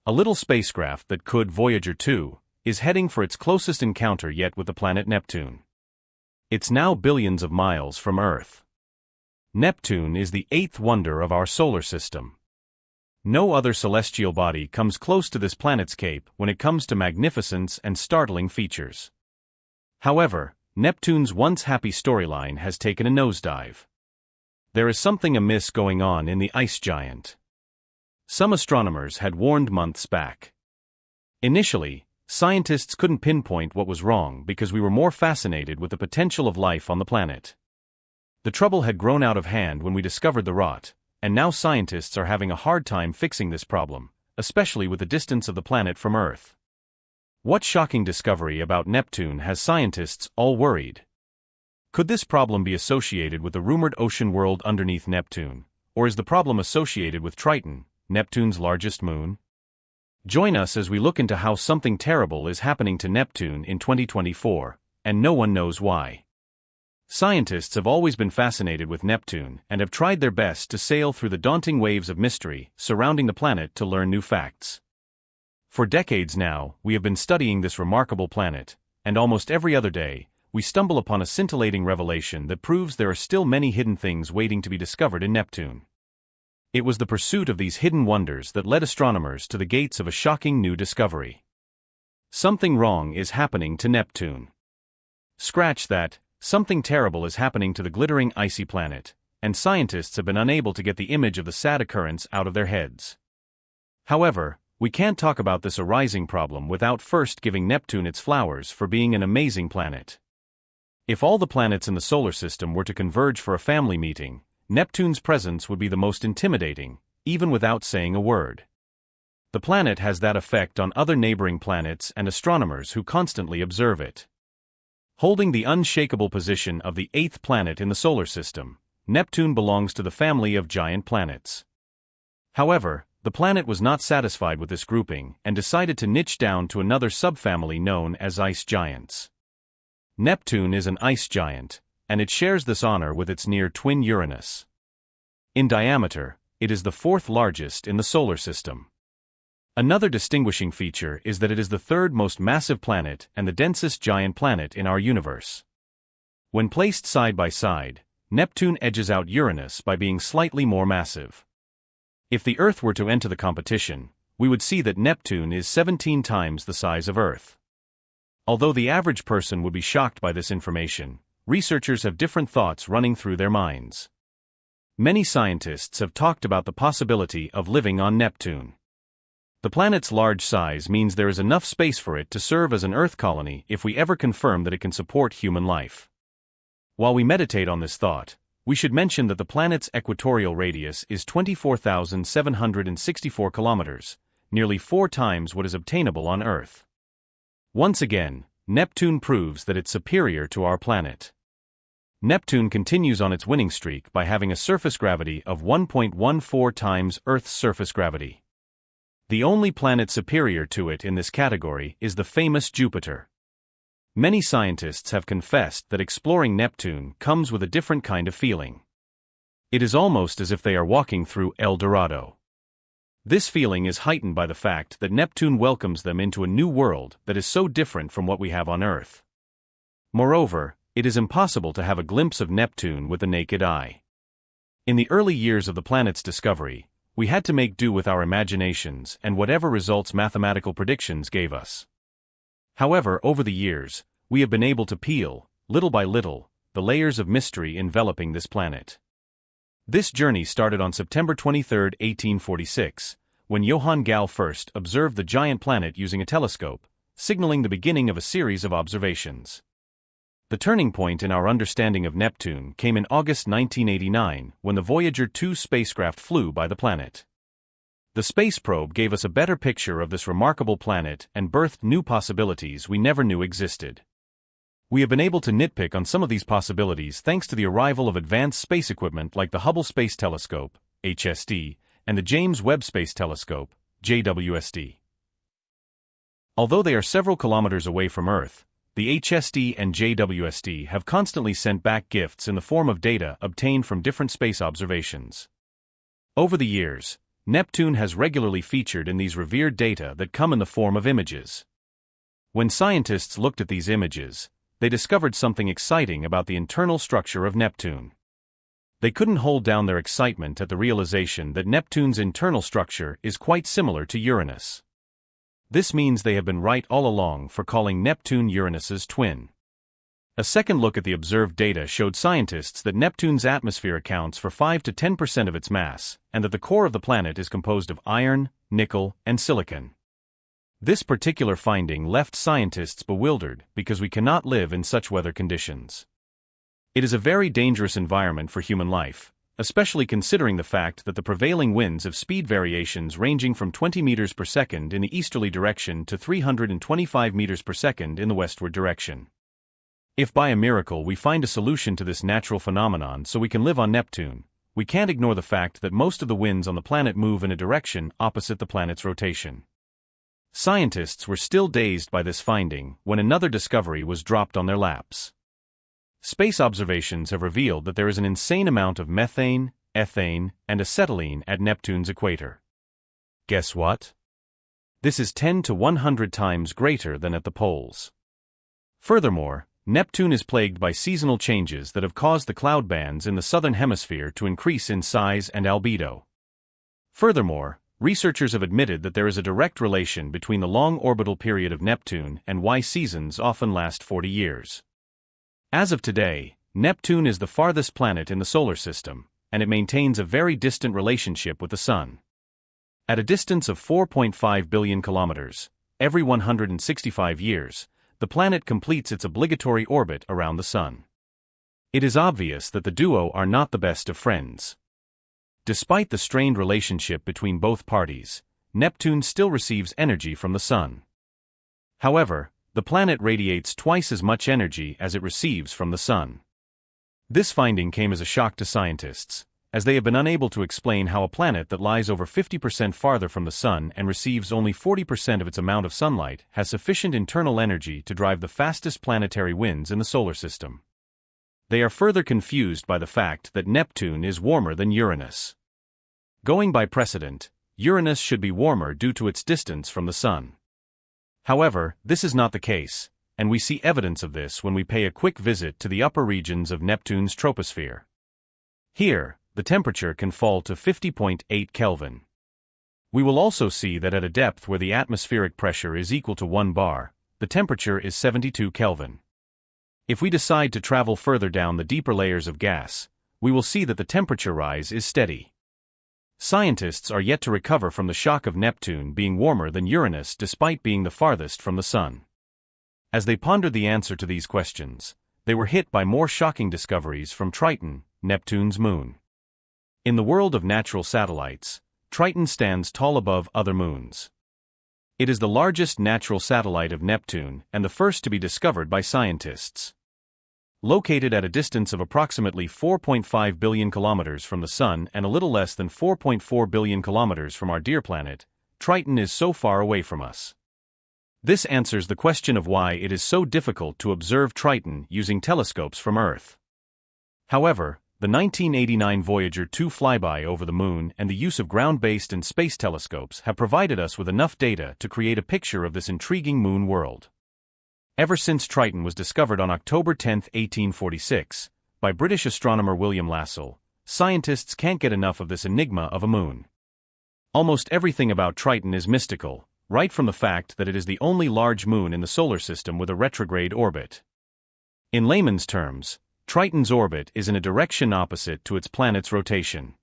A little spacecraft that could, Voyager 2, is heading for its closest encounter yet with the planet Neptune. It's now billions of miles from Earth. Neptune is the eighth wonder of our solar system. No other celestial body comes close to this planetscape when it comes to magnificence and startling features. However, Neptune's once happy storyline has taken a nosedive. There is something amiss going on in the ice giant. Some astronomers had warned months back. Initially, scientists couldn't pinpoint what was wrong because we were more fascinated with the potential of life on the planet. The trouble had grown out of hand when we discovered the rot, and now scientists are having a hard time fixing this problem, especially with the distance of the planet from Earth. What shocking discovery about Neptune has scientists all worried? Could this problem be associated with the rumored ocean world underneath Neptune, or is the problem associated with Triton, Neptune's largest moon? Join us as we look into how something terrible is happening to Neptune in 2024, and no one knows why. Scientists have always been fascinated with Neptune and have tried their best to sail through the daunting waves of mystery surrounding the planet to learn new facts. For decades now, we have been studying this remarkable planet, and almost every other day, we stumble upon a scintillating revelation that proves there are still many hidden things waiting to be discovered in Neptune. It was the pursuit of these hidden wonders that led astronomers to the gates of a shocking new discovery. Something wrong is happening to Neptune. Scratch that, something terrible is happening to the glittering icy planet, and scientists have been unable to get the image of the sad occurrence out of their heads. However, we can't talk about this arising problem without first giving Neptune its flowers for being an amazing planet. If all the planets in the solar system were to converge for a family meeting, Neptune's presence would be the most intimidating, even without saying a word. The planet has that effect on other neighboring planets and astronomers who constantly observe it. Holding the unshakable position of the eighth planet in the solar system, Neptune belongs to the family of giant planets. However, the planet was not satisfied with this grouping and decided to niche down to another subfamily known as ice giants. Neptune is an ice giant, and it shares this honor with its near twin Uranus. In diameter, it is the fourth largest in the solar system. Another distinguishing feature is that it is the third most massive planet and the densest giant planet in our universe. When placed side by side, Neptune edges out Uranus by being slightly more massive. If the Earth were to enter the competition, we would see that Neptune is 17 times the size of Earth. Although the average person would be shocked by this information, researchers have different thoughts running through their minds. Many scientists have talked about the possibility of living on Neptune. The planet's large size means there is enough space for it to serve as an Earth colony if we ever confirm that it can support human life. While we meditate on this thought, we should mention that the planet's equatorial radius is 24,764 kilometers, nearly 4 times what is obtainable on Earth. Once again, Neptune proves that it's superior to our planet. Neptune continues on its winning streak by having a surface gravity of 1.14 times Earth's surface gravity. The only planet superior to it in this category is the famous Jupiter. Many scientists have confessed that exploring Neptune comes with a different kind of feeling. It is almost as if they are walking through El Dorado. This feeling is heightened by the fact that Neptune welcomes them into a new world that is so different from what we have on Earth. Moreover, it is impossible to have a glimpse of Neptune with the naked eye. In the early years of the planet's discovery, we had to make do with our imaginations and whatever results mathematical predictions gave us. However, over the years, we have been able to peel, little by little, the layers of mystery enveloping this planet. This journey started on September 23, 1846, when Johann Galle first observed the giant planet using a telescope, signaling the beginning of a series of observations. The turning point in our understanding of Neptune came in August 1989 when the Voyager 2 spacecraft flew by the planet. The space probe gave us a better picture of this remarkable planet and birthed new possibilities we never knew existed. We have been able to nitpick on some of these possibilities thanks to the arrival of advanced space equipment like the Hubble Space Telescope, HST, and the James Webb Space Telescope, JWST. Although they are several kilometers away from Earth, the HST and JWST have constantly sent back gifts in the form of data obtained from different space observations. Over the years, Neptune has regularly featured in these revered data that come in the form of images. When scientists looked at these images, they discovered something exciting about the internal structure of Neptune. They couldn't hold down their excitement at the realization that Neptune's internal structure is quite similar to Uranus. This means they have been right all along for calling Neptune Uranus's twin. A second look at the observed data showed scientists that Neptune's atmosphere accounts for 5 to 10% of its mass, and that the core of the planet is composed of iron, nickel, and silicon. This particular finding left scientists bewildered because we cannot live in such weather conditions. It is a very dangerous environment for human life, especially considering the fact that the prevailing winds have speed variations ranging from 20 meters per second in the easterly direction to 325 meters per second in the westward direction. If by a miracle we find a solution to this natural phenomenon so we can live on Neptune, we can't ignore the fact that most of the winds on the planet move in a direction opposite the planet's rotation. Scientists were still dazed by this finding when another discovery was dropped on their laps. Space observations have revealed that there is an insane amount of methane, ethane, and acetylene at Neptune's equator. Guess what? This is 10 to 100 times greater than at the poles. Furthermore, Neptune is plagued by seasonal changes that have caused the cloud bands in the southern hemisphere to increase in size and albedo. Furthermore, researchers have admitted that there is a direct relation between the long orbital period of Neptune and why seasons often last 40 years. As of today, Neptune is the farthest planet in the solar system, and it maintains a very distant relationship with the Sun. At a distance of 4.5 billion kilometers, every 165 years, the planet completes its obligatory orbit around the Sun. It is obvious that the duo are not the best of friends. Despite the strained relationship between both parties, Neptune still receives energy from the Sun. However, the planet radiates twice as much energy as it receives from the Sun. This finding came as a shock to scientists, as they have been unable to explain how a planet that lies over 50% farther from the Sun and receives only 40% of its amount of sunlight has sufficient internal energy to drive the fastest planetary winds in the solar system. They are further confused by the fact that Neptune is warmer than Uranus. Going by precedent, Uranus should be warmer due to its distance from the Sun. However, this is not the case, and we see evidence of this when we pay a quick visit to the upper regions of Neptune's troposphere. Here, the temperature can fall to 50.8 Kelvin. We will also see that at a depth where the atmospheric pressure is equal to 1 bar, the temperature is 72 Kelvin. If we decide to travel further down the deeper layers of gas, we will see that the temperature rise is steady. Scientists are yet to recover from the shock of Neptune being warmer than Uranus despite being the farthest from the Sun. As they pondered the answer to these questions, they were hit by more shocking discoveries from Triton, Neptune's moon. In the world of natural satellites, Triton stands tall above other moons. It is the largest natural satellite of Neptune and the first to be discovered by scientists. Located at a distance of approximately 4.5 billion kilometers from the Sun and a little less than 4.4 billion kilometers from our dear planet, Triton is so far away from us. This answers the question of why it is so difficult to observe Triton using telescopes from Earth. However, the 1989 Voyager 2 flyby over the Moon and the use of ground-based and space telescopes have provided us with enough data to create a picture of this intriguing moon world. Ever since Triton was discovered on October 10, 1846, by British astronomer William Lassell, scientists can't get enough of this enigma of a moon. Almost everything about Triton is mystical, right from the fact that it is the only large moon in the solar system with a retrograde orbit. In layman's terms, Triton's orbit is in a direction opposite to its planet's rotation.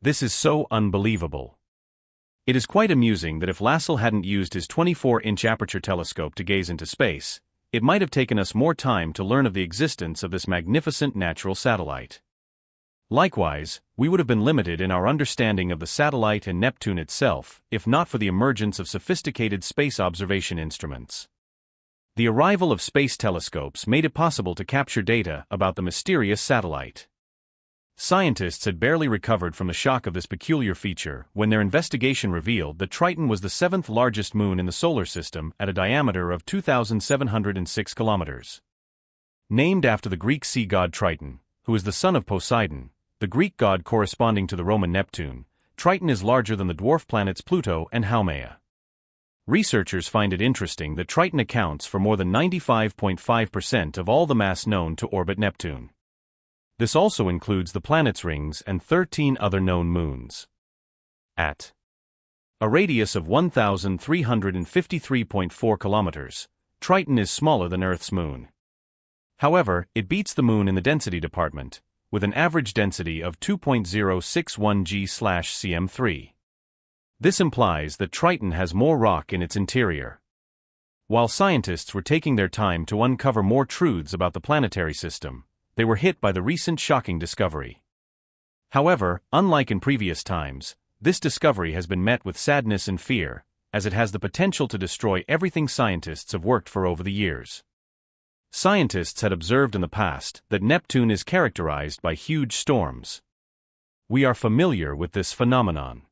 This is so unbelievable. It is quite amusing that if Lassell hadn't used his 24-inch aperture telescope to gaze into space, it might have taken us more time to learn of the existence of this magnificent natural satellite. Likewise, we would have been limited in our understanding of the satellite and Neptune itself, if not for the emergence of sophisticated space observation instruments. The arrival of space telescopes made it possible to capture data about the mysterious satellite. Scientists had barely recovered from the shock of this peculiar feature when their investigation revealed that Triton was the seventh largest moon in the solar system at a diameter of 2,706 kilometers. Named after the Greek sea god Triton, who is the son of Poseidon, the Greek god corresponding to the Roman Neptune, Triton is larger than the dwarf planets Pluto and Haumea. Researchers find it interesting that Triton accounts for more than 95.5% of all the mass known to orbit Neptune. This also includes the planet's rings and 13 other known moons. At a radius of 1,353.4 kilometers, Triton is smaller than Earth's moon. However, it beats the moon in the density department, with an average density of 2.061 g/cm3. This implies that Triton has more rock in its interior. While scientists were taking their time to uncover more truths about the planetary system, they were hit by the recent shocking discovery. However, unlike in previous times, this discovery has been met with sadness and fear, as it has the potential to destroy everything scientists have worked for over the years. Scientists had observed in the past that Neptune is characterized by huge storms. We are familiar with this phenomenon.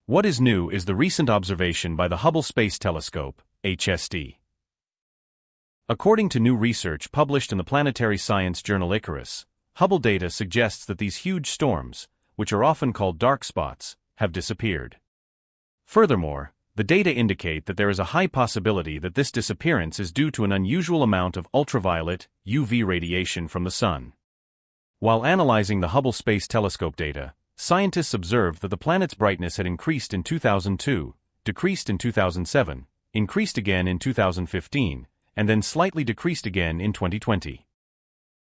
What is new is the recent observation by the Hubble Space Telescope, HST. According to new research published in the planetary science journal Icarus, Hubble data suggests that these huge storms, which are often called dark spots, have disappeared. Furthermore, the data indicate that there is a high possibility that this disappearance is due to an unusual amount of ultraviolet, UV radiation from the Sun. While analyzing the Hubble Space Telescope data, scientists observed that the planet's brightness had increased in 2002, decreased in 2007, increased again in 2015, and then slightly decreased again in 2020.